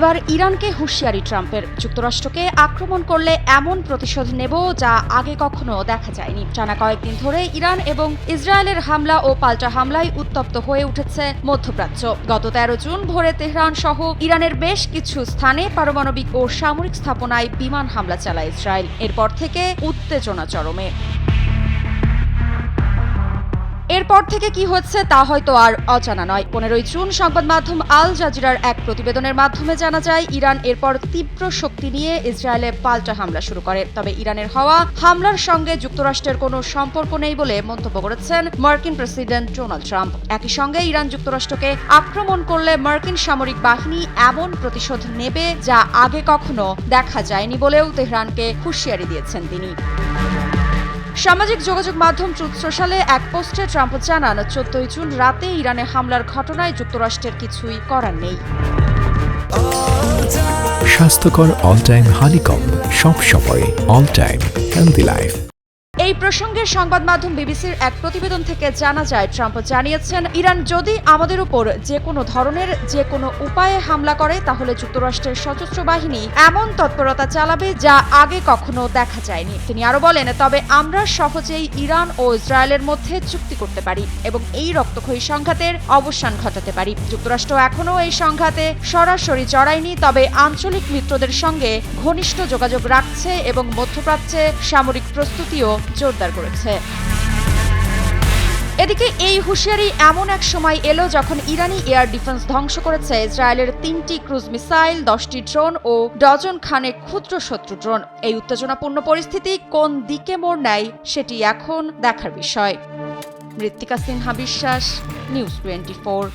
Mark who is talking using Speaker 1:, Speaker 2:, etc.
Speaker 1: এবার ইরানকে হুঁশিয়ারি ট্রাম্পের। যুক্তরাষ্ট্রকে আক্রমণ করলে এমন প্রতিশোধ নেব যা আগে কখনো দেখা যায়নি। টানা কয়েকদিন ধরে ইরান এবং ইসরায়েলের হামলা ও পাল্টা হামলায় উত্তপ্ত হয়ে উঠেছে মধ্যপ্রাচ্য। গত 13 জুন ভোরে তেহরান সহ ইরানের বেশ কিছু স্থানে পারমাণবিক ও সামরিক স্থাপনায় বিমান হামলা চালায় ইসরায়েল। এরপর থেকে উত্তেজনা চরমে। এরপর থেকে কি হচ্ছে তা হয়তো আর অজানা নয়। 15 জুন সংবাদ মাধ্যম আল জাজিরার এক প্রতিবেদনের মাধ্যমে জানা যায়, ইরান এরপর তীব্র শক্তি নিয়ে ইসরায়েলে পাল্টা হামলা শুরু করে। তবে ইরানের হওয়া হামলার সঙ্গে যুক্তরাষ্ট্রের কোনো সম্পর্ক নেই বলে মন্তব্য করেছেন মার্কিন প্রেসিডেন্ট ডোনাল্ড ট্রাম্প। একই সঙ্গে ইরান যুক্তরাষ্ট্রকে আক্রমণ করলে মার্কিন সামরিক বাহিনী এমন প্রতিশোধ নেবে যা আগে কখনো দেখা যায়নি বলেও তেহরানকে হুঁশিয়ারি দিয়েছেন তিনি। সামাজিক যোগাযোগ মাধ্যম ট্রুথ সোশ্যালে এক পোস্টে ট্রাম্প জানান, 14 জুন রাতে ইরানে হামলার ঘটনায় যুক্তরাষ্ট্রের কিছুই করার নেই।
Speaker 2: স্বাস্থ্যকর অল টাইম হানিকম, সব সময় অল টাইম হেলদি লাইফ।
Speaker 1: এই প্রসঙ্গে সংবাদ মাধ্যম বিবিসির এক প্রতিবেদন থেকে জানা যায়, ট্রাম্প জানিয়েছেন, ইরান যদি আমাদের উপর যে কোনো ধরনের যে কোনো উপায়ে হামলা করে তাহলে যুক্তরাষ্ট্রের সশস্ত্র বাহিনী এমন তৎপরতা চালাবে যা আগে কখনো দেখা যায়নি। তিনি আরো বলেন, তবে আমরা সহজেই ইরান ও ইসরায়েলের মধ্যে চুক্তি করতে পারি এবং এই রক্তক্ষয়ী সংঘাতের অবসান ঘটাতে পারি। যুক্তরাষ্ট্র এখনও এই সংঘাতে সরাসরি জড়ায়নি, তবে আঞ্চলিক মিত্রদের সঙ্গে ঘনিষ্ঠ যোগাযোগ রাখছে এবং মধ্যপ্রাচ্যে সামরিক প্রস্তুতিও জোরদার করেছে। এদিকে এই হুঁশিয়ারি এমন এক সময় এলো যখন ইরানি এয়ার ডিফেন্স ধ্বংস করেছে ইসরায়েলের 3টি ক্রুজ মিসাইল, 10টি ড্রোন ও ডজন খানেক ক্ষুদ্র শত্রু ড্রোন। এই উত্তেজনাপূর্ণ পরিস্থিতি কোন দিকে মোড় নেয় সেটি এখন দেখার বিষয়। মৃত্তিকা সিনহা বিশ্বাস, নিউজ 24।